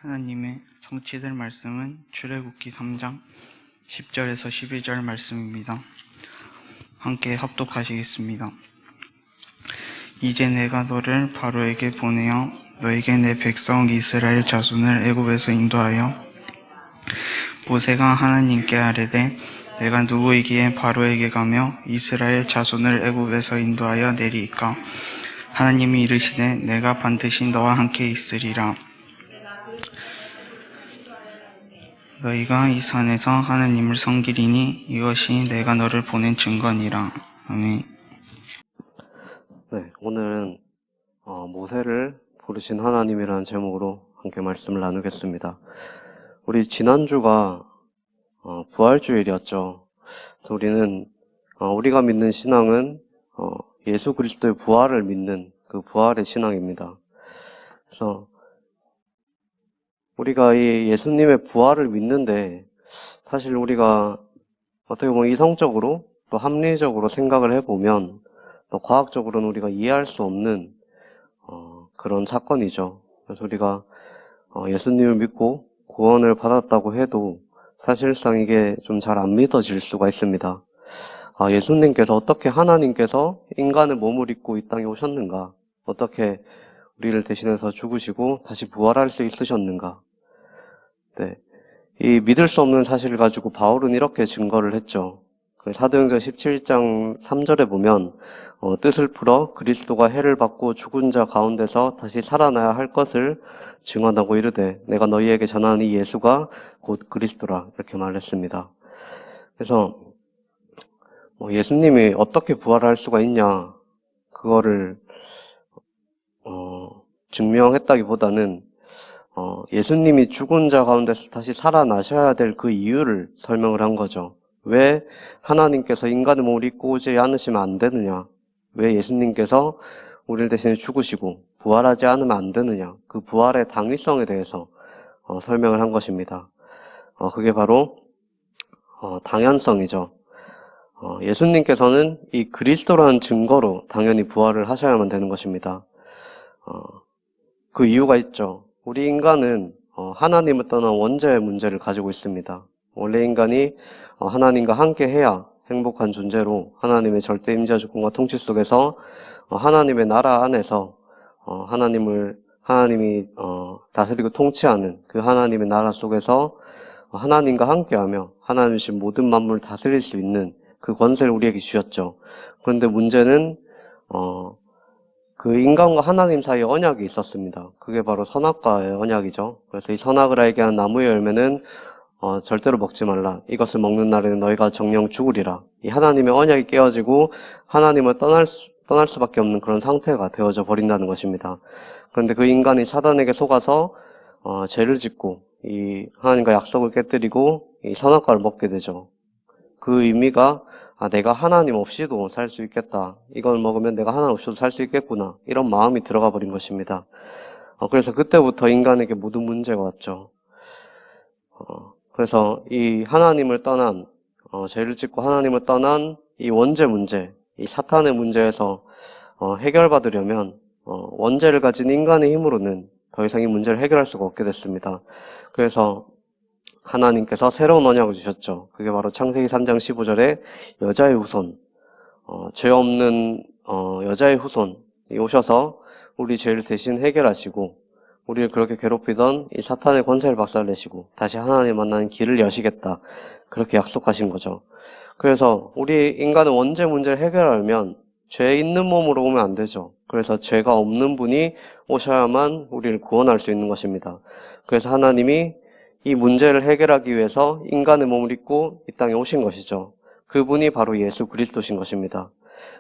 하나님의 성취될 말씀은 출애굽기 3장 10절에서 11절 말씀입니다. 함께 합독하시겠습니다. 이제 내가 너를 바로에게 보내어 너에게 내 백성 이스라엘 자손을 애굽에서 인도하여 모세가 하나님께 아뢰되 내가 누구이기에 바로에게 가며 이스라엘 자손을 애굽에서 인도하여 내리이까? 하나님이 이르시되 내가 반드시 너와 함께 있으리라. 너희가 이 산에서 하나님을 섬기리니 이것이 내가 너를 보낸 증거니라. 아멘. 네, 오늘은 모세를 부르신 하나님이라는 제목으로 함께 말씀을 나누겠습니다. 우리 지난주가 부활주일이었죠. 우리는 우리가 믿는 신앙은 예수 그리스도의 부활을 믿는 그 부활의 신앙입니다. 그래서 우리가 이 예수님의 부활을 믿는데 사실 우리가 어떻게 보면 이성적으로 또 합리적으로 생각을 해보면 또 과학적으로는 우리가 이해할 수 없는 그런 사건이죠. 그래서 우리가 예수님을 믿고 구원을 받았다고 해도 사실상 이게 좀 잘 안 믿어질 수가 있습니다. 예수님께서 어떻게 하나님께서 인간의 몸을 입고 이 땅에 오셨는가? 어떻게 우리를 대신해서 죽으시고 다시 부활할 수 있으셨는가? 네, 이 믿을 수 없는 사실을 가지고 바울은 이렇게 증거를 했죠. 사도행전 17장 3절에 보면 뜻을 풀어 그리스도가 해를 받고 죽은 자 가운데서 다시 살아나야 할 것을 증언하고 이르되 내가 너희에게 전하는 이 예수가 곧 그리스도라 이렇게 말했습니다. 그래서 예수님이 어떻게 부활할 수가 있냐 그거를 증명했다기보다는 예수님이 죽은 자 가운데서 다시 살아나셔야 될 그 이유를 설명을 한 거죠. 왜 하나님께서 인간의 몸을 입고 오지 않으시면 안 되느냐? 왜 예수님께서 우리를 대신에 죽으시고 부활하지 않으면 안 되느냐? 그 부활의 당위성에 대해서 설명을 한 것입니다. 그게 바로 당연성이죠. 예수님께서는 이 그리스도라는 증거로 당연히 부활을 하셔야만 되는 것입니다. 그 이유가 있죠. 우리 인간은 하나님을 떠난 원죄의 문제를 가지고 있습니다. 원래 인간이 하나님과 함께 해야 행복한 존재로 하나님의 절대 임재 주권과 통치 속에서 하나님의 나라 안에서 하나님이 다스리고 통치하는 그 하나님의 나라 속에서 하나님과 함께하며 하나님이 주신 모든 만물을 다스릴 수 있는 그 권세를 우리에게 주셨죠. 그런데 문제는 그 인간과 하나님 사이에 언약이 있었습니다. 그게 바로 선악과의 언약이죠. 그래서 이 선악을 알게 한 나무의 열매는 절대로 먹지 말라. 이것을 먹는 날에는 너희가 정령 죽으리라. 이 하나님의 언약이 깨어지고 하나님을 떠날 수밖에 없는 그런 상태가 되어져 버린다는 것입니다. 그런데 그 인간이 사단에게 속아서 죄를 짓고 이 하나님과 약속을 깨뜨리고 이 선악과를 먹게 되죠. 그 의미가 내가 하나님 없이도 살 수 있겠다. 이걸 먹으면 내가 하나님 없이도 살 수 있겠구나. 이런 마음이 들어가 버린 것입니다. 그래서 그때부터 인간에게 모든 문제가 왔죠. 그래서 이 하나님을 떠난 죄를 짓고 하나님을 떠난 이 원죄 문제, 이 사탄의 문제에서 해결받으려면 원죄를 가진 인간의 힘으로는 더 이상 이 문제를 해결할 수가 없게 됐습니다. 그래서 하나님께서 새로운 언약을 주셨죠. 그게 바로 창세기 3장 15절에 여자의 후손, 죄 없는 여자의 후손이 오셔서 우리 죄를 대신 해결하시고 우리를 그렇게 괴롭히던 이 사탄의 권세를 박살내시고 다시 하나님 만나는 길을 여시겠다. 그렇게 약속하신 거죠. 그래서 우리 인간은 원죄 문제를 해결하려면 죄 있는 몸으로 오면 안 되죠. 그래서 죄가 없는 분이 오셔야만 우리를 구원할 수 있는 것입니다. 그래서 하나님이 이 문제를 해결하기 위해서 인간의 몸을 입고 이 땅에 오신 것이죠. 그분이 바로 예수 그리스도신 것입니다.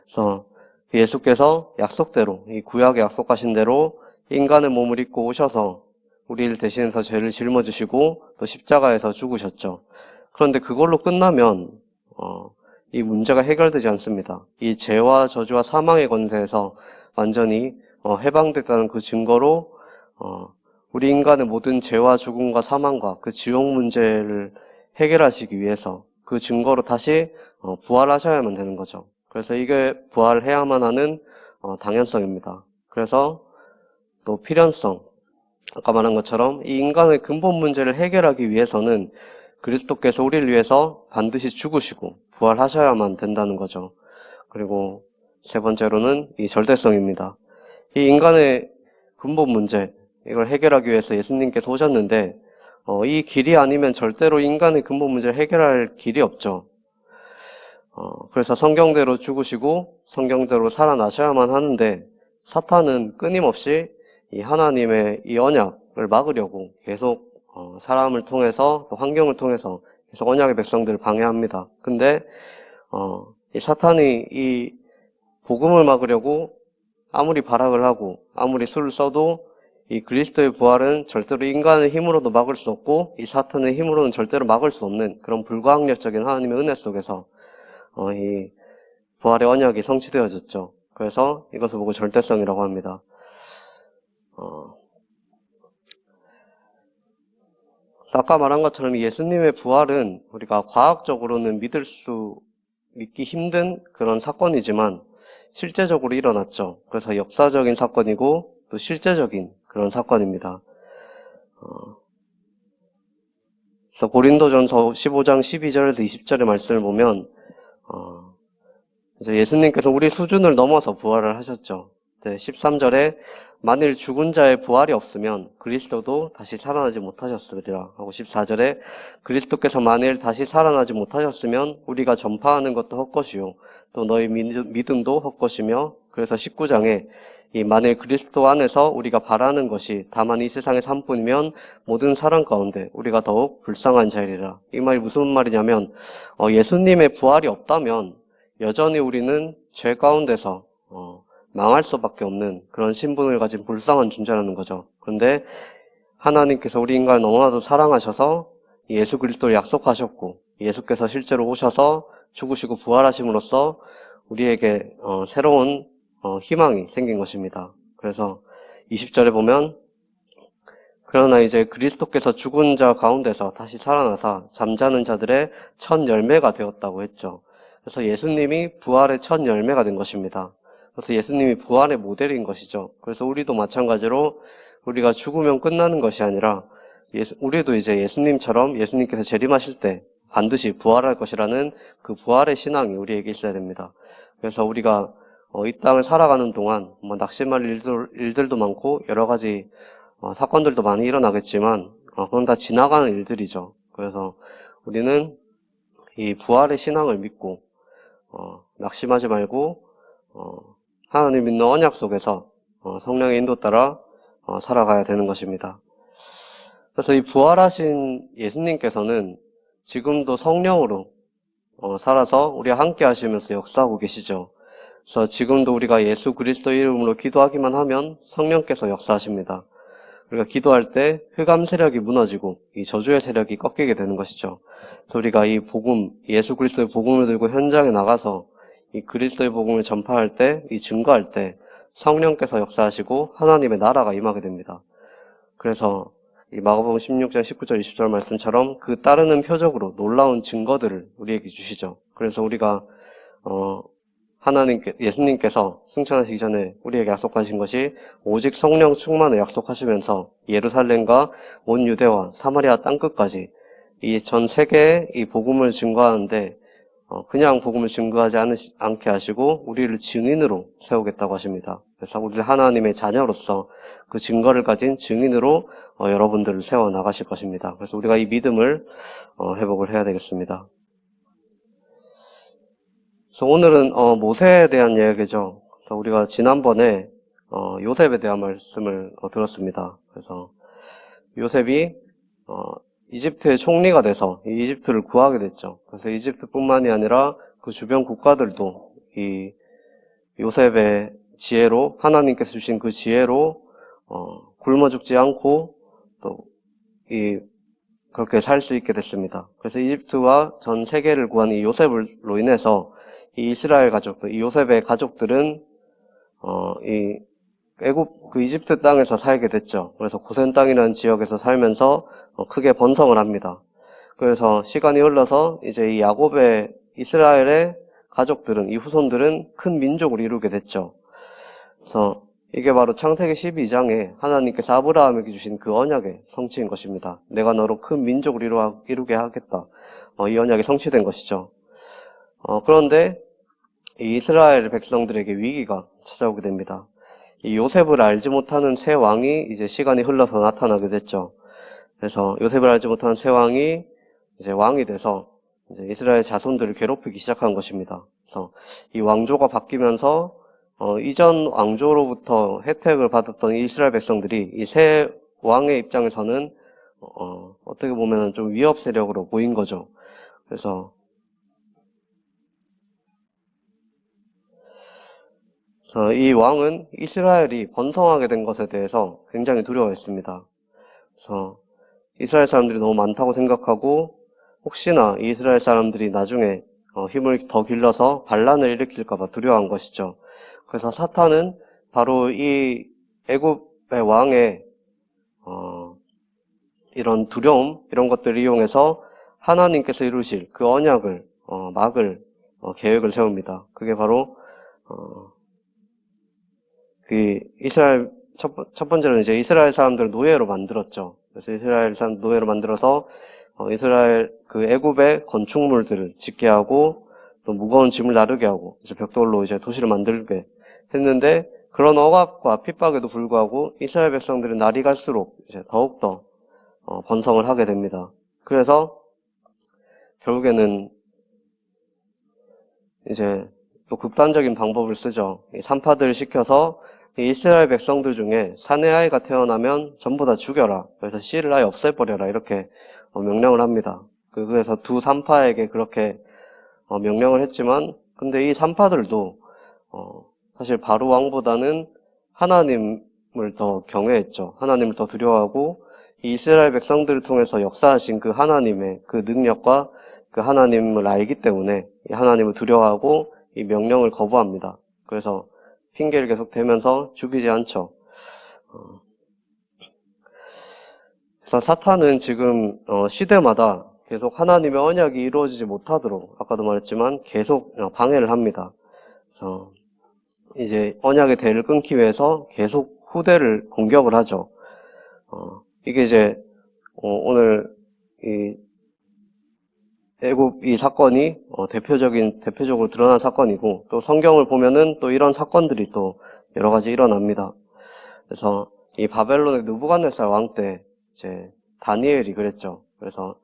그래서 예수께서 약속대로, 이 구약에 약속하신 대로 인간의 몸을 입고 오셔서 우리를 대신해서 죄를 짊어지시고 또 십자가에서 죽으셨죠. 그런데 그걸로 끝나면 이 문제가 해결되지 않습니다. 이 죄와 저주와 사망의 권세에서 완전히 해방됐다는 그 증거로 우리 인간의 모든 죄와 죽음과 사망과 그 지옥 문제를 해결하시기 위해서 그 증거로 다시 부활하셔야만 되는 거죠. 그래서 이게 부활해야만 하는 당연성입니다. 그래서 또 필연성, 아까 말한 것처럼 이 인간의 근본 문제를 해결하기 위해서는 그리스도께서 우리를 위해서 반드시 죽으시고 부활하셔야만 된다는 거죠. 그리고 세 번째로는 이 절대성입니다. 이 인간의 근본 문제, 이걸 해결하기 위해서 예수님께서 오셨는데 이 길이 아니면 절대로 인간의 근본 문제를 해결할 길이 없죠. 그래서 성경대로 죽으시고 성경대로 살아나셔야만 하는데 사탄은 끊임없이 이 하나님의 이 언약을 막으려고 계속 사람을 통해서 또 환경을 통해서 계속 언약의 백성들을 방해합니다. 근데 이 사탄이 이 복음을 막으려고 아무리 발악을 하고 아무리 수를 써도 이 그리스도의 부활은 절대로 인간의 힘으로도 막을 수 없고 이 사탄의 힘으로는 절대로 막을 수 없는 그런 불가항력적인 하나님의 은혜 속에서 이 부활의 언약이 성취되어졌죠. 그래서 이것을 보고 절대성이라고 합니다. 아까 말한 것처럼 예수님의 부활은 우리가 과학적으로는 믿기 힘든 그런 사건이지만 실제적으로 일어났죠. 그래서 역사적인 사건이고 또 실제적인 그런 사건입니다. 그래서 고린도전서 15장 12절에서 20절의 말씀을 보면 이제 예수님께서 우리 수준을 넘어서 부활을 하셨죠. 13절에 만일 죽은 자의 부활이 없으면 그리스도도 다시 살아나지 못하셨으리라 하고 14절에 그리스도께서 만일 다시 살아나지 못하셨으면 우리가 전파하는 것도 헛것이요 또 너희 믿음도 헛것이며 그래서 19장에 이 만일 그리스도 안에서 우리가 바라는 것이 다만 이 세상의 삶뿐이면 모든 사람 가운데 우리가 더욱 불쌍한 자이리라. 이 말이 무슨 말이냐면 예수님의 부활이 없다면 여전히 우리는 죄 가운데서 망할 수밖에 없는 그런 신분을 가진 불쌍한 존재라는 거죠. 그런데 하나님께서 우리 인간을 너무나도 사랑하셔서 예수 그리스도를 약속하셨고 예수께서 실제로 오셔서 죽으시고 부활하심으로써 우리에게 새로운 희망이 생긴 것입니다. 그래서 20절에 보면 그러나 이제 그리스도께서 죽은 자 가운데서 다시 살아나사 잠자는 자들의 첫 열매가 되었다고 했죠. 그래서 예수님이 부활의 첫 열매가 된 것입니다. 그래서 예수님이 부활의 모델인 것이죠. 그래서 우리도 마찬가지로 우리가 죽으면 끝나는 것이 아니라 우리도 이제 예수님처럼 예수님께서 재림하실 때 반드시 부활할 것이라는 그 부활의 신앙이 우리에게 있어야 됩니다. 그래서 우리가 이 땅을 살아가는 동안 낙심할 일들도 많고 여러 가지 사건들도 많이 일어나겠지만 그건 다 지나가는 일들이죠. 그래서 우리는 이 부활의 신앙을 믿고 낙심하지 말고 하나님 믿는 언약 속에서 성령의 인도 따라 살아가야 되는 것입니다. 그래서 이 부활하신 예수님께서는 지금도 성령으로 살아서 우리와 함께 하시면서 역사하고 계시죠. 그래서 지금도 우리가 예수 그리스도 이름으로 기도하기만 하면 성령께서 역사하십니다. 우리가 기도할 때 흑암 세력이 무너지고 이 저주의 세력이 꺾이게 되는 것이죠. 그래서 우리가 이 복음, 예수 그리스도의 복음을 들고 현장에 나가서 이 그리스도의 복음을 전파할 때, 이 증거할 때 성령께서 역사하시고 하나님의 나라가 임하게 됩니다. 그래서 이 마가복음 16장 19절 20절 말씀처럼 그 따르는 표적으로 놀라운 증거들을 우리에게 주시죠. 그래서 우리가 예수님께서 승천하시기 전에 우리에게 약속하신 것이 오직 성령 충만을 약속하시면서 예루살렘과 온 유대와 사마리아 땅끝까지 이 전 세계에 이 복음을 증거하는데 그냥 복음을 증거하지 않게 하시고 우리를 증인으로 세우겠다고 하십니다. 그래서 우리를 하나님의 자녀로서 그 증거를 가진 증인으로 여러분들을 세워 나가실 것입니다. 그래서 우리가 이 믿음을 회복을 해야 되겠습니다. 그래서 오늘은 모세에 대한 이야기죠. 그래서 우리가 지난번에 요셉에 대한 말씀을 들었습니다. 그래서 요셉이 이집트의 총리가 돼서 이 이집트를 구하게 됐죠. 그래서 이집트뿐만이 아니라 그 주변 국가들도 이 요셉의 지혜로 하나님께서 주신 그 지혜로 굶어 죽지 않고 또 그렇게 살 수 있게 됐습니다. 그래서 이집트와 전 세계를 구한 이 요셉으로 인해서 이 이스라엘 가족들, 이 요셉의 가족들은 그 이집트 땅에서 살게 됐죠. 그래서 고센 땅이라는 지역에서 살면서 크게 번성을 합니다. 그래서 시간이 흘러서 이제 이 이스라엘의 가족들은, 이 후손들은 큰 민족을 이루게 됐죠. 그래서 이게 바로 창세기 12장에 하나님께서 아브라함에게 주신 그 언약의 성취인 것입니다. 내가 너로 큰 민족을 이루게 하겠다. 이 언약이 성취된 것이죠. 그런데 이 이스라엘 백성들에게 위기가 찾아오게 됩니다. 이 요셉을 알지 못하는 새 왕이 이제 시간이 흘러서 나타나게 됐죠. 그래서 요셉을 알지 못하는 새 왕이 이제 왕이 돼서 이제 이스라엘 자손들을 괴롭히기 시작한 것입니다. 그래서 이 왕조가 바뀌면서 이전 왕조로부터 혜택을 받았던 이스라엘 백성들이 이 새 왕의 입장에서는 어떻게 보면 좀 위협 세력으로 보인 거죠. 그래서 이 왕은 이스라엘이 번성하게 된 것에 대해서 굉장히 두려워했습니다. 그래서 이스라엘 사람들이 너무 많다고 생각하고 혹시나 이스라엘 사람들이 나중에 힘을 더 길러서 반란을 일으킬까 봐 두려워한 것이죠. 그래서 사탄은 바로 이 애굽의 왕의 이런 두려움, 이런 것들을 이용해서 하나님께서 이루실 그 언약을 막을 계획을 세웁니다. 그게 바로 그 이스라엘 첫 번째로는 이제 이스라엘 사람들을 노예로 만들었죠. 그래서 이스라엘 사람 노예로 만들어서 이스라엘 그 애굽의 건축물들을 짓게 하고 또 무거운 짐을 나르게 하고 이제 벽돌로 이제 도시를 만들게 했는데 그런 억압과 핍박에도 불구하고 이스라엘 백성들은 날이 갈수록 이제 더욱더 번성을 하게 됩니다. 그래서 결국에는 이제 또 극단적인 방법을 쓰죠. 이 산파들을 시켜서 이 이스라엘 백성들 중에 사내 아이가 태어나면 전부 다 죽여라. 그래서 씨를 아예 없애버려라. 이렇게 명령을 합니다. 그래서 두 산파에게 그렇게 명령을 했지만 근데 이 산파들도 사실 바로 왕보다는 하나님을 더 경외했죠. 하나님을 더 두려워하고 이 이스라엘 백성들을 통해서 역사하신 그 하나님의 그 능력과 그 하나님을 알기 때문에 이 하나님을 두려워하고 이 명령을 거부합니다. 그래서 핑계를 계속 대면서 죽이지 않죠. 그래서 사탄은 지금 시대마다 계속 하나님의 언약이 이루어지지 못하도록 아까도 말했지만 계속 방해를 합니다. 그래서 이제 언약의 대를 끊기 위해서 계속 후대를 공격을 하죠. 이게 이제 오늘 이 애굽 이 사건이 대표적으로 드러난 사건이고 또 성경을 보면은 또 이런 사건들이 또 여러 가지 일어납니다. 그래서 이 바벨론의 느부갓네살 왕 때 이제 다니엘이 그랬죠. 그래서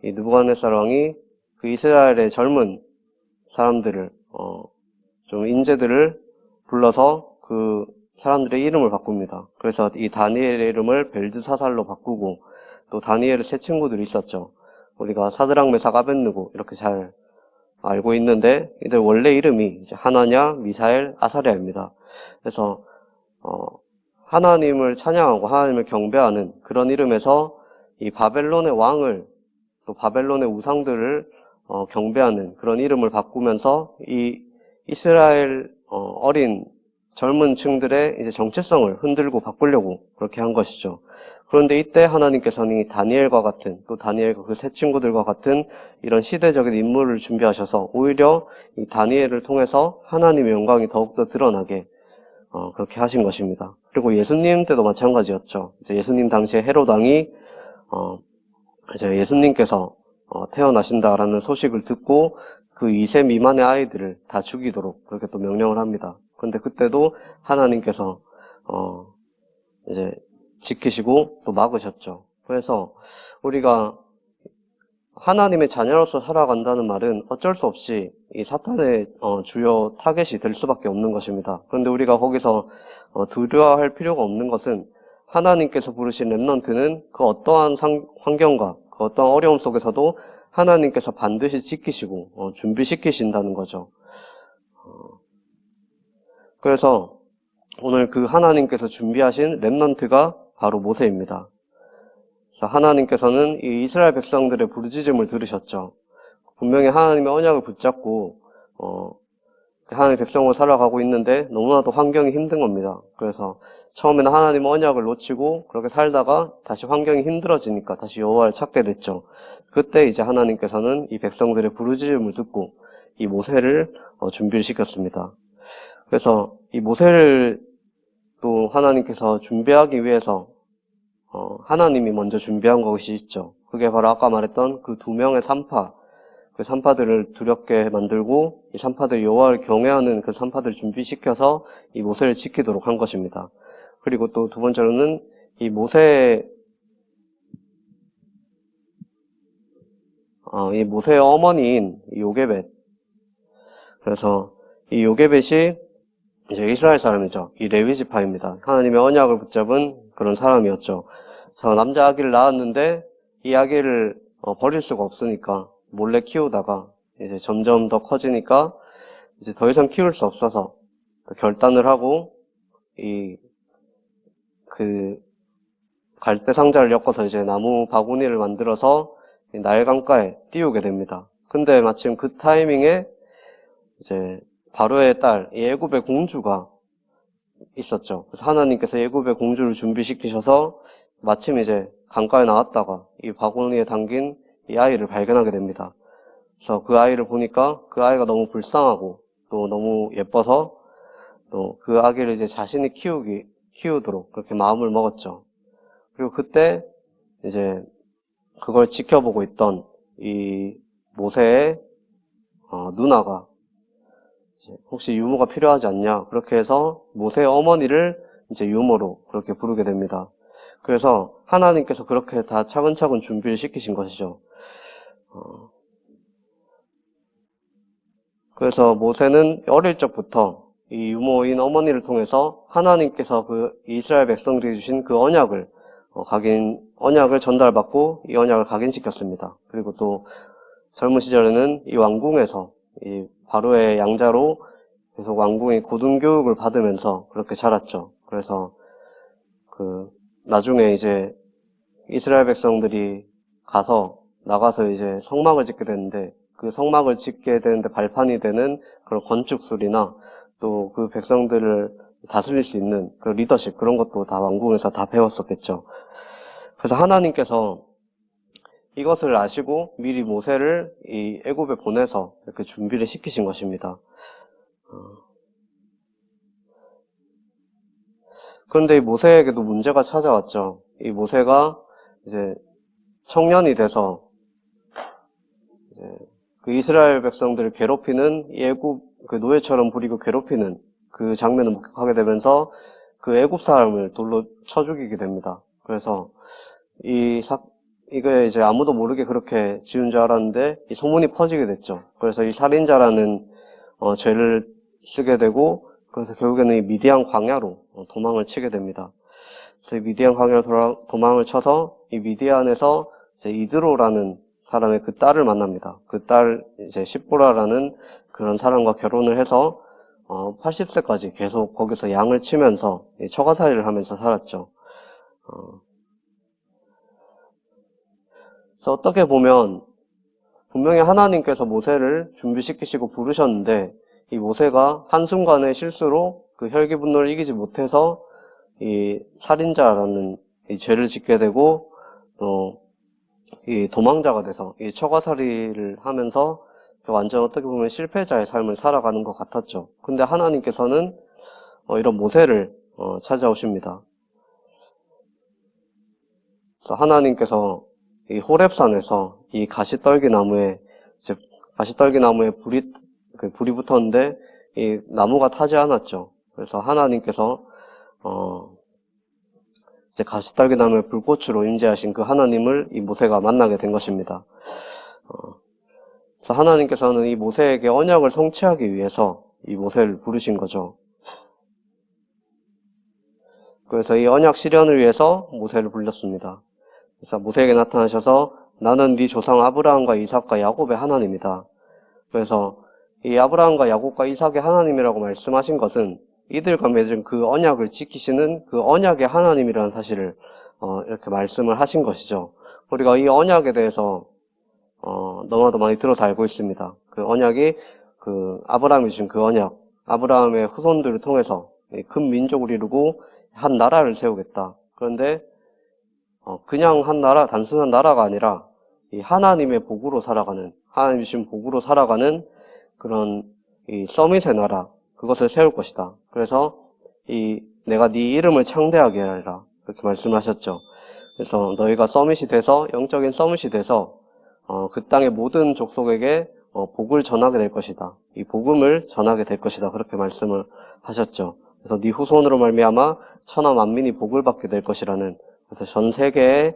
이 느부갓네살 왕이 그 이스라엘의 젊은 사람들을 좀 인재들을 불러서 그 사람들의 이름을 바꿉니다. 그래서 이 다니엘의 이름을 벨드사살로 바꾸고 또 다니엘의 세 친구들이 있었죠. 우리가 사드락 메삭 아벳느고 이렇게 잘 알고 있는데 이들 원래 이름이 이제 하나냐, 미사엘, 아사랴입니다. 그래서 하나님을 찬양하고 하나님을 경배하는 그런 이름에서 이 바벨론의 왕을 또 바벨론의 우상들을 경배하는 그런 이름을 바꾸면서 이 이스라엘 어린 젊은 층들의 이제 정체성을 흔들고 바꾸려고 그렇게 한 것이죠. 그런데 이때 하나님께서는 다니엘과 같은 또 다니엘과 그 세 친구들과 같은 이런 시대적인 인물을 준비하셔서 오히려 이 다니엘을 통해서 하나님의 영광이 더욱더 드러나게 그렇게 하신 것입니다. 그리고 예수님 때도 마찬가지였죠. 이제 예수님 당시에 헤롯 왕이 이제 예수님께서 태어나신다라는 소식을 듣고 그 2세 미만의 아이들을 다 죽이도록 그렇게 또 명령을 합니다. 그런데 그때도 하나님께서 이제 지키시고 또 막으셨죠. 그래서 우리가 하나님의 자녀로서 살아간다는 말은 어쩔 수 없이 이 사탄의 주요 타겟이 될 수밖에 없는 것입니다. 그런데 우리가 거기서 두려워할 필요가 없는 것은 하나님께서 부르신 렘넌트는 그 어떠한 환경과 그 어떠한 어려움 속에서도 하나님께서 반드시 지키시고 준비시키신다는 거죠. 그래서 오늘 그 하나님께서 준비하신 렘넌트가 바로 모세입니다. 그래서 하나님께서는 이 이스라엘 백성들의 부르짖음을 들으셨죠. 분명히 하나님의 언약을 붙잡고 하나님의 백성으로 살아가고 있는데 너무나도 환경이 힘든 겁니다. 그래서 처음에는 하나님의 언약을 놓치고 그렇게 살다가 다시 환경이 힘들어지니까 다시 여호와를 찾게 됐죠. 그때 이제 하나님께서는 이 백성들의 부르짖음을 듣고 이 모세를 준비를 시켰습니다. 그래서 이 모세를 또 하나님께서 준비하기 위해서 하나님이 먼저 준비한 것이 있죠. 그게 바로 아까 말했던 그 2명의 산파, 그 산파들을 두렵게 만들고 이 산파들 여호와를 경외하는 그 산파들을 준비시켜서 이 모세를 지키도록 한 것입니다. 그리고 또 두 번째로는 이 모세의 어머니인 이 요게벳. 그래서 이 요게벳이 이제 이스라엘 사람이죠. 이 레위 지파입니다. 하나님의 언약을 붙잡은 그런 사람이었죠. 그래서 남자 아기를 낳았는데 이 아기를 버릴 수가 없으니까 몰래 키우다가 이제 점점 더 커지니까 이제 더 이상 키울 수 없어서 결단을 하고 그 갈대 상자를 엮어서 이제 나무 바구니를 만들어서 나일 강가에 띄우게 됩니다. 근데 마침 그 타이밍에 이제 바로의 딸, 이 애굽의 공주가 있었죠. 그래서 하나님께서 애굽의 공주를 준비시키셔서 마침 이제 강가에 나왔다가 이 바구니에 담긴 이 아이를 발견하게 됩니다. 그래서 그 아이를 보니까 그 아이가 너무 불쌍하고 또 너무 예뻐서 또 그 아기를 이제 자신이 키우도록 그렇게 마음을 먹었죠. 그리고 그때 이제 그걸 지켜보고 있던 이 모세의 누나가 혹시 유모가 필요하지 않냐 그렇게 해서 모세의 어머니를 이제 유모로 그렇게 부르게 됩니다. 그래서 하나님께서 그렇게 다 차근차근 준비를 시키신 것이죠. 그래서 모세는 어릴 적부터 이 유모인 어머니를 통해서 하나님께서 그 이스라엘 백성들이 주신 그 언약을 언약을 전달받고 이 언약을 각인시켰습니다. 그리고 또 젊은 시절에는 이 왕궁에서 이 바로의 양자로 계속 왕궁의 고등교육을 받으면서 그렇게 자랐죠. 그래서 나중에 이제 이스라엘 백성들이 나가서 이제 성막을 짓게 되는데 그 성막을 짓게 되는데 발판이 되는 그런 건축술이나 또 그 백성들을 다스릴 수 있는 그 리더십 그런 것도 다 왕궁에서 다 배웠었겠죠. 그래서 하나님께서 이것을 아시고 미리 모세를 이 애굽에 보내서 이렇게 준비를 시키신 것입니다. 그런데 이 모세에게도 문제가 찾아왔죠. 이 모세가 이제 청년이 돼서 이제 그 이스라엘 백성들을 괴롭히는 이 애굽 그 노예처럼 부리고 괴롭히는 그 장면을 목격하게 되면서 그 애굽 사람을 돌로 쳐 죽이게 됩니다. 그래서 이게 이제 아무도 모르게 그렇게 지은 줄 알았는데 이 소문이 퍼지게 됐죠. 그래서 이 살인자라는 죄를 쓰게 되고 그래서 결국에는 이 미디안 광야로 도망을 치게 됩니다. 그래서 이 미디안 광야로 도망을 쳐서 이 미디안에서 이제 이드로라는 사람의 그 딸을 만납니다. 그 딸 이제 십보라라는 그런 사람과 결혼을 해서 80세까지 계속 거기서 양을 치면서 처가살이를 하면서 살았죠. 그래서 어떻게 보면 분명히 하나님께서 모세를 준비시키시고 부르셨는데 이 모세가 한순간의 실수로 그 혈기 분노를 이기지 못해서 이 살인자라는 이 죄를 짓게 되고 이 도망자가 돼서 이 처가살이를 하면서 완전 어떻게 보면 실패자의 삶을 살아가는 것 같았죠. 근데 하나님께서는 이런 모세를 찾아오십니다. 그래서 하나님께서 이 호렙산에서 이 가시떨기 나무에 불이 붙었는데 이 나무가 타지 않았죠. 그래서 하나님께서 이제 가시떨기 나무의 불꽃으로 임재하신 그 하나님을 이 모세가 만나게 된 것입니다. 그래서 하나님께서는 이 모세에게 언약을 성취하기 위해서 이 모세를 부르신 거죠. 그래서 이 언약 실현을 위해서 모세를 불렀습니다. 그래서 모세에게 나타나셔서 나는 네 조상 아브라함과 이삭과 야곱의 하나님이다. 그래서 이 아브라함과 야곱과 이삭의 하나님이라고 말씀하신 것은 이들과 맺은 그 언약을 지키시는 그 언약의 하나님이라는 사실을 이렇게 말씀을 하신 것이죠. 우리가 이 언약에 대해서 너무나도 많이 들어서 알고 있습니다. 그 언약이 그 아브라함이 주신 그 언약, 아브라함의 후손들을 통해서 큰 민족을 이루고 한 나라를 세우겠다. 그런데 그냥 한 나라, 단순한 나라가 아니라 이 하나님의 복으로 살아가는, 하나님 주신 복으로 살아가는 그런 이 서밋의 나라, 그것을 세울 것이다. 그래서 이 내가 네 이름을 창대하게 하리라. 그렇게 말씀하셨죠. 그래서 너희가 서밋이 돼서, 영적인 서밋이 돼서 그 땅의 모든 족속에게 복을 전하게 될 것이다. 이 복음을 전하게 될 것이다. 그렇게 말씀을 하셨죠. 그래서 네 후손으로 말미암아 천하 만민이 복을 받게 될 것이라는, 그래서 전 세계에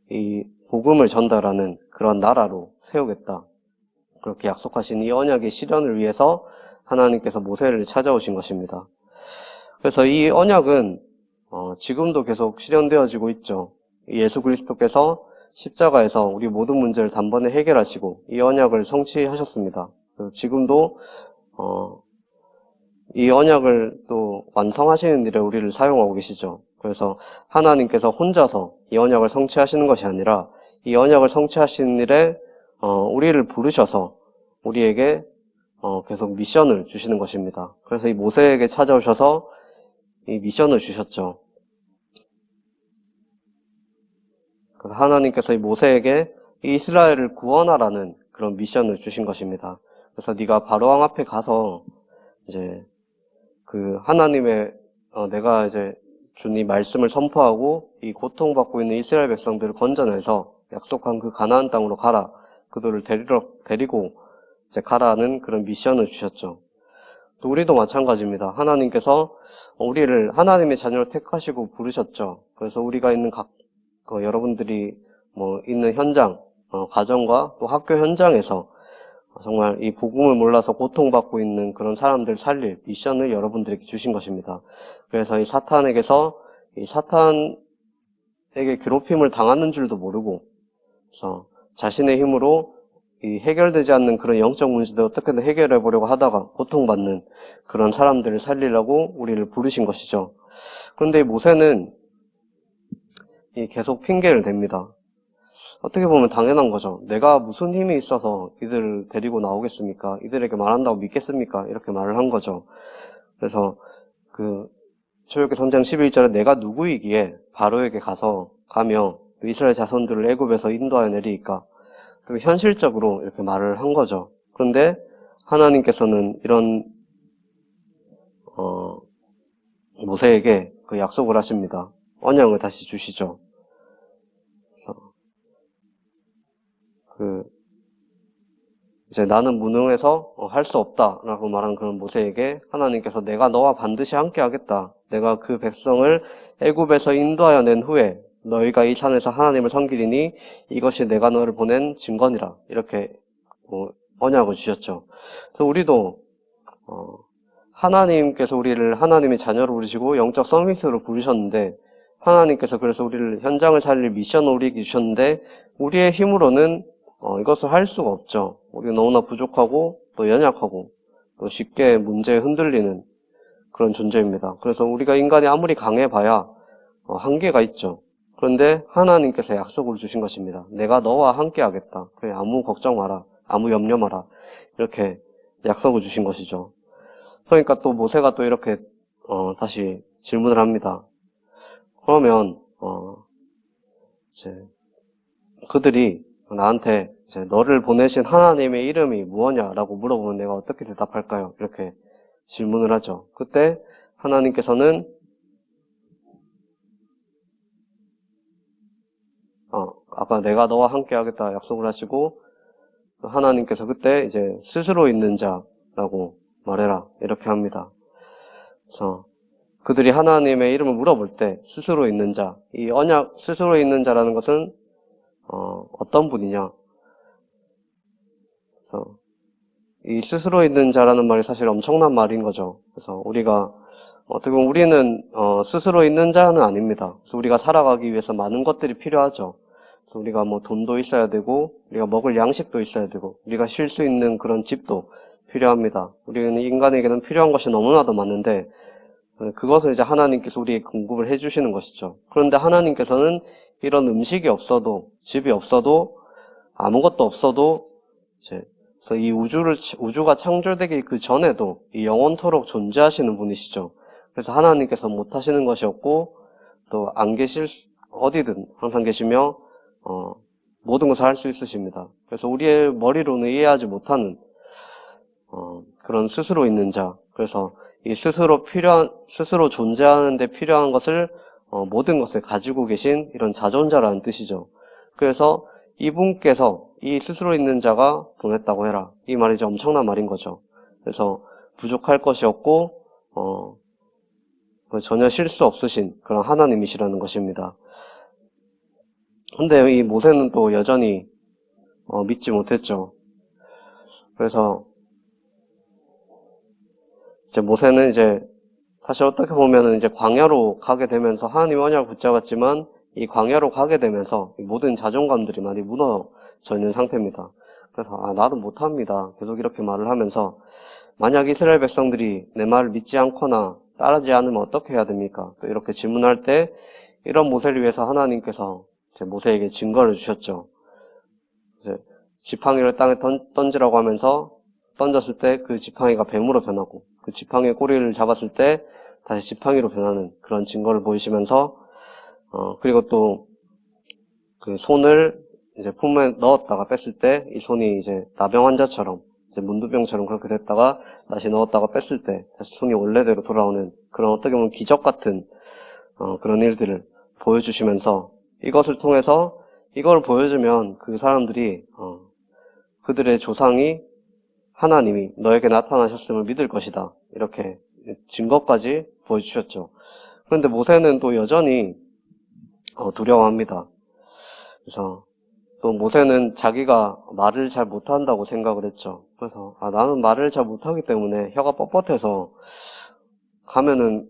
이 복음을 전달하는 그런 나라로 세우겠다. 그렇게 약속하신 이 언약의 실현을 위해서 하나님께서 모세를 찾아오신 것입니다. 그래서 이 언약은 지금도 계속 실현되어지고 있죠. 예수 그리스도께서 십자가에서 우리 모든 문제를 단번에 해결하시고 이 언약을 성취하셨습니다. 그래서 지금도 이 언약을 또 완성하시는 일에 우리를 사용하고 계시죠. 그래서 하나님께서 혼자서 이 언약을 성취하시는 것이 아니라 이 언약을 성취하시는 일에 우리를 부르셔서 우리에게 계속 미션을 주시는 것입니다. 그래서 이 모세에게 찾아오셔서 이 미션을 주셨죠. 그래서 하나님께서 이 모세에게 이 이스라엘을 구원하라는 그런 미션을 주신 것입니다. 그래서 네가 바로왕 앞에 가서 이제 그 하나님의 내가 이제 준 이 말씀을 선포하고 이 고통받고 있는 이스라엘 백성들을 건져내서 약속한 그 가나안 땅으로 가라. 그들을 데리고 이제 가라는 그런 미션을 주셨죠. 또 우리도 마찬가지입니다. 하나님께서 우리를 하나님의 자녀로 택하시고 부르셨죠. 그래서 우리가 있는 여러분들이 있는 현장, 가정과 또 학교 현장에서 정말 이 복음을 몰라서 고통받고 있는 그런 사람들 살릴 미션을 여러분들에게 주신 것입니다. 그래서 이 사탄에게 괴롭힘을 당하는 줄도 모르고, 그래서 자신의 힘으로 이 해결되지 않는 그런 영적 문제들 어떻게든 해결해 보려고 하다가 고통받는 그런 사람들을 살리려고 우리를 부르신 것이죠. 그런데 이 모세는 계속 핑계를 댑니다. 어떻게 보면 당연한 거죠. 내가 무슨 힘이 있어서 이들을 데리고 나오겠습니까? 이들에게 말한다고 믿겠습니까? 이렇게 말을 한 거죠. 그래서 출애굽기 3장 11절에 내가 누구이기에 바로에게 가며 이스라엘 자손들을 애굽에서 인도하여 내리니까 현실적으로 이렇게 말을 한 거죠. 그런데 하나님께서는 이런 모세에게 그 약속을 하십니다. 언약을 다시 주시죠. 이제 나는 무능해서 할 수 없다라고 말한 그런 모세에게 하나님께서 내가 너와 반드시 함께 하겠다. 내가 그 백성을 애굽에서 인도하여 낸 후에 너희가 이 산에서 하나님을 섬기리니 이것이 내가 너를 보낸 증거니라. 이렇게 언약을 주셨죠. 그래서 우리도 하나님께서 우리를 하나님의 자녀로 부르시고 영적 서밋으로 부르셨는데, 하나님께서 그래서 우리를 현장을 살릴 미션을 우리에게 주셨는데 우리의 힘으로는 이것을 할 수가 없죠. 우리가 너무나 부족하고 또 연약하고 또 쉽게 문제에 흔들리는 그런 존재입니다. 그래서 우리가 인간이 아무리 강해봐야 한계가 있죠. 그런데 하나님께서 약속을 주신 것입니다. 내가 너와 함께 하겠다. 그래, 아무 걱정 마라. 아무 염려 마라. 이렇게 약속을 주신 것이죠. 그러니까 또 모세가 또 이렇게 다시 질문을 합니다. 그러면 이제 그들이 나한테 이제 너를 보내신 하나님의 이름이 무엇냐라고 물어보면 내가 어떻게 대답할까요? 이렇게 질문을 하죠. 그때 하나님께서는 아까 내가 너와 함께 하겠다 약속을 하시고, 하나님께서 그때 이제 스스로 있는 자라고 말해라 이렇게 합니다. 그래서 그들이 하나님의 이름을 물어볼 때 스스로 있는 자, 이 언약 스스로 있는 자라는 것은 어떤 분이냐? 그래서 이 스스로 있는 자라는 말이 사실 엄청난 말인 거죠. 그래서 우리가 어떻게 보면 우리는 스스로 있는 자는 아닙니다. 그래서 우리가 살아가기 위해서 많은 것들이 필요하죠. 그래서 우리가 돈도 있어야 되고, 우리가 먹을 양식도 있어야 되고, 우리가 쉴 수 있는 그런 집도 필요합니다. 우리는 인간에게는 필요한 것이 너무나도 많은데 그것을 이제 하나님께서 우리에게 공급을 해주시는 것이죠. 그런데 하나님께서는 이런 음식이 없어도, 집이 없어도, 아무것도 없어도 그래서 이 우주가 창조되기 그 전에도 이 영원토록 존재하시는 분이시죠. 그래서 하나님께서 못하시는 것이 없고 또 안 계실 어디든 항상 계시며 모든 것을 할 수 있으십니다. 그래서 우리의 머리로는 이해하지 못하는 그런 스스로 있는 자. 그래서 이 스스로 존재하는데 필요한 것을, 모든 것을 가지고 계신 이런 자존자라는 뜻이죠. 그래서 이분께서 이 스스로 있는 자가 보냈다고 해라. 이 말이 이제 엄청난 말인 거죠. 그래서 부족할 것이 없고, 전혀 실수 없으신 그런 하나님이시라는 것입니다. 근데 이 모세는 또 여전히 믿지 못했죠. 그래서 이제 모세는 이제 사실 어떻게 보면은 이제 광야로 가게 되면서 하나님의 언약을 붙잡았지만 이 광야로 가게 되면서 모든 자존감들이 많이 무너져 있는 상태입니다. 그래서 나도 못합니다. 계속 이렇게 말을 하면서 만약 이스라엘 백성들이 내 말을 믿지 않거나 따르지 않으면 어떻게 해야 됩니까? 또 이렇게 질문할 때 이런 모세를 위해서 하나님께서 이제 모세에게 증거를 주셨죠. 이제 지팡이를 땅에 던지라고 하면서 던졌을 때 그 지팡이가 뱀으로 변하고 그 지팡이의 꼬리를 잡았을 때 다시 지팡이로 변하는 그런 증거를 보이시면서 그리고 또 그 손을 이제 품에 넣었다가 뺐을 때 이 손이 이제 나병 환자처럼 이제 문두병처럼 그렇게 됐다가 다시 넣었다가 뺐을 때 다시 손이 원래대로 돌아오는 그런 어떻게 보면 기적 같은 그런 일들을 보여주시면서 이것을 통해서 이걸 보여주면 그 사람들이 그들의 조상이 하나님이 너에게 나타나셨음을 믿을 것이다. 이렇게 증거까지 보여주셨죠. 그런데 모세는 또 여전히 두려워합니다. 그래서 또 모세는 자기가 말을 잘 못한다고 생각을 했죠. 그래서 나는 말을 잘 못하기 때문에 혀가 뻣뻣해서 가면은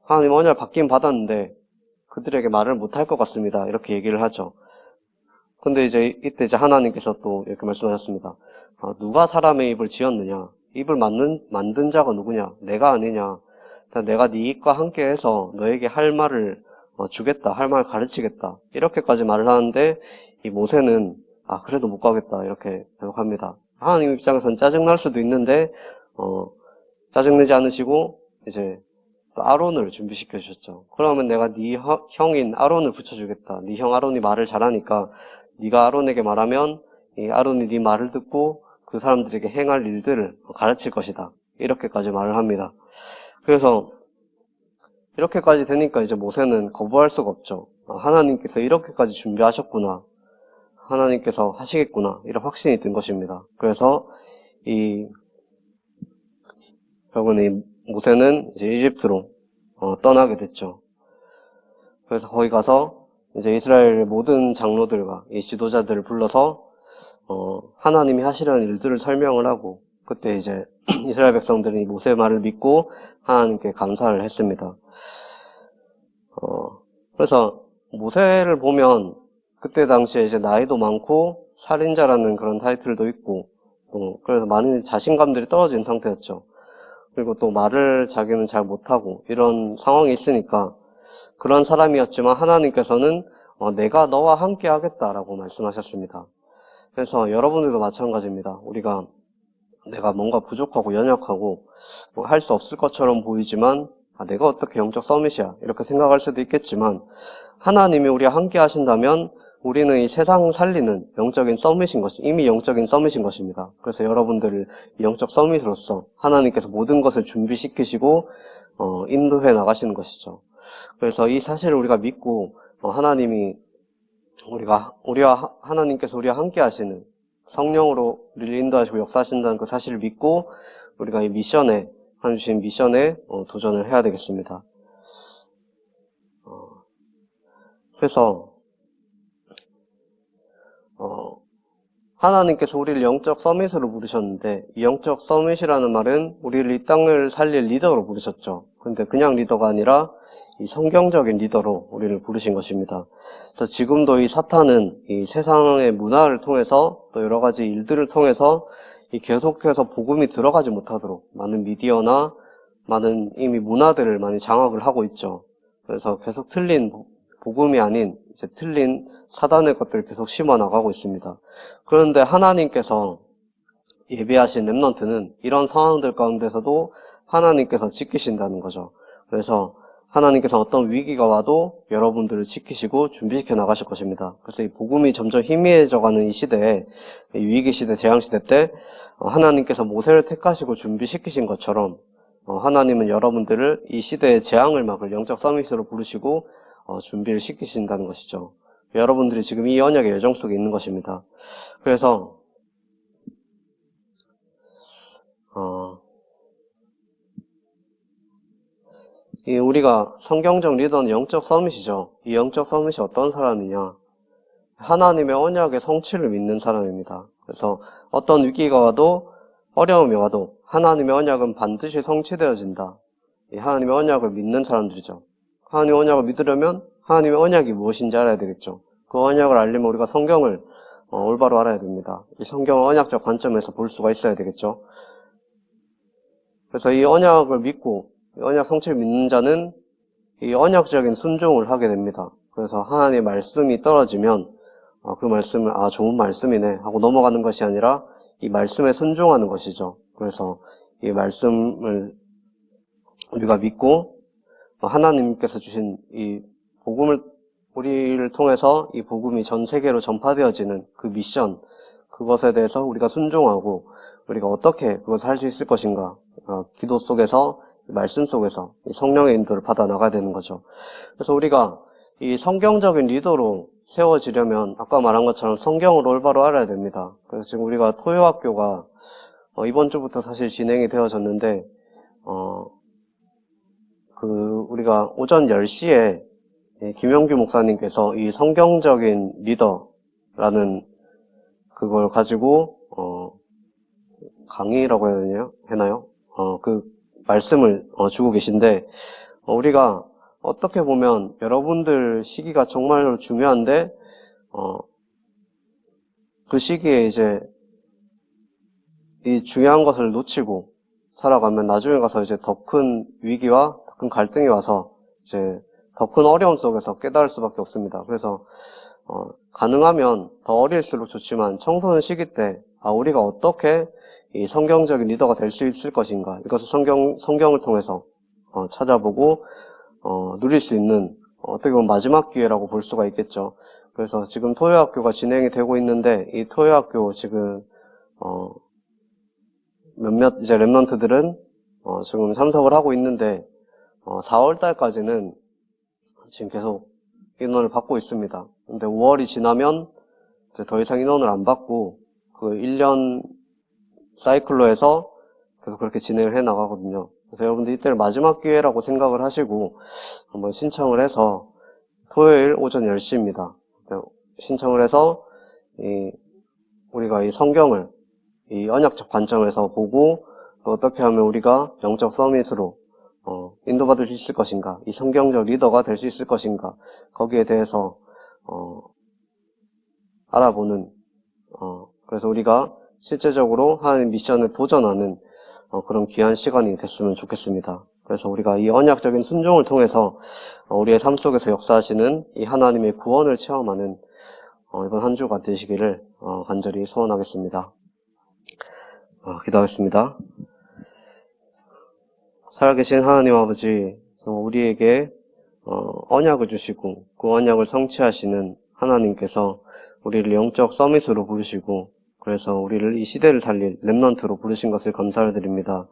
하나님 언약을 받긴 받았는데 그들에게 말을 못할 것 같습니다. 이렇게 얘기를 하죠. 근데 이제 이때 이제 하나님께서 또 이렇게 말씀하셨습니다. 누가 사람의 입을 지었느냐? 입을 만든 자가 누구냐? 내가 아니냐? 내가 네 입과 함께 해서 너에게 할 말을 주겠다. 할 말을 가르치겠다. 이렇게까지 말을 하는데 이 모세는 그래도 못 가겠다. 이렇게 계속합니다. 하나님 입장에서는 짜증날 수도 있는데 짜증내지 않으시고 이제 아론을 준비시켜 주셨죠. 그러면 내가 네 형인 아론을 붙여주겠다. 네 형 아론이 말을 잘하니까 네가 아론에게 말하면 이 아론이 네 말을 듣고 그 사람들에게 행할 일들을 가르칠 것이다. 이렇게까지 말을 합니다. 그래서 이렇게까지 되니까 이제 모세는 거부할 수가 없죠. 하나님께서 이렇게까지 준비하셨구나. 하나님께서 하시겠구나. 이런 확신이 든 것입니다. 그래서 결국은 이 모세는 이제 이집트로 떠나게 됐죠. 그래서 거기 가서 이제 이스라엘 모든 장로들과 이 지도자들을 불러서 하나님이 하시려는 일들을 설명을 하고 그때 이제 이스라엘 백성들이 모세의 말을 믿고 하나님께 감사를 했습니다. 그래서 모세를 보면 그때 당시에 이제 나이도 많고 살인자라는 그런 타이틀도 있고 그래서 많은 자신감들이 떨어진 상태였죠. 그리고 또 말을 자기는 잘 못하고 이런 상황이 있으니까 그런 사람이었지만 하나님께서는 내가 너와 함께 하겠다라고 말씀하셨습니다. 그래서 여러분들도 마찬가지입니다. 내가 뭔가 부족하고 연약하고 할 수 없을 것처럼 보이지만 내가 어떻게 영적 서밋이야 이렇게 생각할 수도 있겠지만 하나님이 우리와 함께 하신다면 우리는 이 세상 살리는 영적인 서밋인 이미 영적인 서밋인 것입니다. 그래서 여러분들을 영적 서밋으로서 하나님께서 모든 것을 준비시키시고 인도해 나가시는 것이죠. 그래서 이 사실을 우리가 믿고 우리와 하나님께서 우리와 함께 하시는 성령으로 우리를 인도하시고 역사하신다는 그 사실을 믿고 우리가 이 미션에 하나님 주신 미션에 도전을 해야 되겠습니다. 그래서 하나님께서 우리를 영적 서밋으로 부르셨는데 이 영적 서밋이라는 말은 우리를 이 땅을 살릴 리더로 부르셨죠. 그런데 그냥 리더가 아니라 이 성경적인 리더로 우리를 부르신 것입니다. 그래서 지금도 이 사탄은 이 세상의 문화를 통해서 또 여러 가지 일들을 통해서 이 계속해서 복음이 들어가지 못하도록 많은 미디어나 많은 이미 문화들을 많이 장악을 하고 있죠. 그래서 계속 틀린 복음이 아닌 이제 틀린 사단의 것들을 계속 심어 나가고 있습니다. 그런데 하나님께서 예비하신 렘넌트는 이런 상황들 가운데서도 하나님께서 지키신다는 거죠. 그래서 하나님께서 어떤 위기가 와도 여러분들을 지키시고 준비시켜 나가실 것입니다. 그래서 이 복음이 점점 희미해져가는 이 시대에, 이 위기 시대, 재앙 시대 때 하나님께서 모세를 택하시고 준비시키신 것처럼 하나님은 여러분들을 이 시대의 재앙을 막을 영적 서밋으로 부르시고 준비를 시키신다는 것이죠. 여러분들이 지금 이 언약의 여정 속에 있는 것입니다. 그래서 우리가 성경적 리더는 영적 서밋이죠. 이 영적 서밋이 어떤 사람이냐? 하나님의 언약의 성취를 믿는 사람입니다. 그래서 어떤 위기가 와도 어려움이 와도 하나님의 언약은 반드시 성취되어진다. 이 하나님의 언약을 믿는 사람들이죠. 하나님의 언약을 믿으려면 하나님의 언약이 무엇인지 알아야 되겠죠. 그 언약을 알려면 우리가 성경을 올바로 알아야 됩니다. 이 성경을 언약적 관점에서 볼 수가 있어야 되겠죠. 그래서 이 언약을 믿고 이 언약 성취를 믿는 자는 이 언약적인 순종을 하게 됩니다. 그래서 하나님의 말씀이 떨어지면 그 말씀을 좋은 말씀이네 하고 넘어가는 것이 아니라 이 말씀에 순종하는 것이죠. 그래서 이 말씀을 우리가 믿고 하나님께서 주신 이 복음을 우리를 통해서 이 복음이 전 세계로 전파되어지는 그 미션, 그것에 대해서 우리가 순종하고 우리가 어떻게 그것을 할 수 있을 것인가, 기도 속에서 말씀 속에서 이 성령의 인도를 받아 나가야 되는 거죠. 그래서 우리가 이 성경적인 리더로 세워지려면 아까 말한 것처럼 성경을 올바로 알아야 됩니다. 그래서 지금 우리가 토요학교가 이번 주부터 사실 진행이 되어졌는데 우리가 오전 10시에 김영규 목사님께서 이 성경적인 리더라는 그걸 가지고 강의라고 해야 되나요? 그 말씀을 주고 계신데 우리가 어떻게 보면 여러분들 시기가 정말로 중요한데 그 시기에 이제 이 중요한 것을 놓치고 살아가면 나중에 가서 이제 더 큰 위기와 더 큰 갈등이 와서 이제 더 큰 어려움 속에서 깨달을 수밖에 없습니다. 그래서 가능하면 더 어릴수록 좋지만 청소년 시기 때 우리가 어떻게 이 성경적인 리더가 될 수 있을 것인가, 이것을 성경을 통해서 찾아보고 누릴 수 있는 어떻게 보면 마지막 기회라고 볼 수가 있겠죠. 그래서 지금 토요학교가 진행이 되고 있는데 이 토요학교 지금 몇몇 이제 랩런트들은 지금 참석을 하고 있는데 4월 달까지는 지금 계속 인원을 받고 있습니다. 근데 5월이 지나면 이제 더 이상 인원을 안 받고 그 1년 사이클로 해서 계속 그렇게 진행을 해 나가거든요. 그래서 여러분들 이때를 마지막 기회라고 생각을 하시고 한번 신청을 해서 토요일 오전 10시입니다. 신청을 해서 우리가 이 성경을 이 언약적 관점에서 보고 또 어떻게 하면 우리가 영적 서밋으로 인도받을 수 있을 것인가, 이 성경적 리더가 될 수 있을 것인가, 거기에 대해서 알아보는 그래서 우리가 실제적으로 하나님 미션에 도전하는 그런 귀한 시간이 됐으면 좋겠습니다. 그래서 우리가 이 언약적인 순종을 통해서 우리의 삶 속에서 역사하시는 이 하나님의 구원을 체험하는 이번 한 주가 되시기를 간절히 소원하겠습니다. 기도하겠습니다. 살아계신 하나님 아버지, 우리에게 언약을 주시고 그 언약을 성취하시는 하나님께서 우리를 영적 서밋으로 부르시고 그래서 우리를 이 시대를 살릴 렘넌트로 부르신 것을 감사를 드립니다.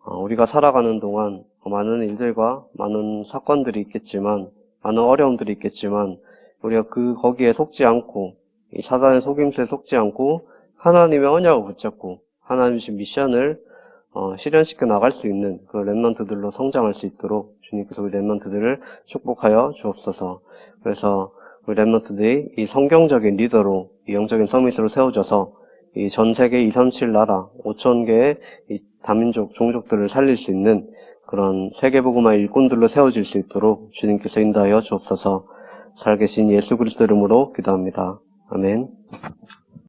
우리가 살아가는 동안 많은 일들과 많은 사건들이 있겠지만, 많은 어려움들이 있겠지만, 우리가 거기에 속지 않고, 이 사단의 속임수에 속지 않고, 하나님의 언약을 붙잡고, 하나님 주신 미션을 실현시켜 나갈 수 있는 그 렘넌트들로 성장할 수 있도록 주님께서 우리 렘넌트들을 축복하여 주옵소서. 그래서 우리 렘넌트들이 이 성경적인 리더로 이 영적인 서밋으로 세워져서 이 전 세계 237 나라 5,000개의 이 다민족 종족들을 살릴 수 있는 그런 세계복음화의 일꾼들로 세워질 수 있도록 주님께서 인도하여 주옵소서. 살아계신 예수 그리스도 이름으로 기도합니다. 아멘.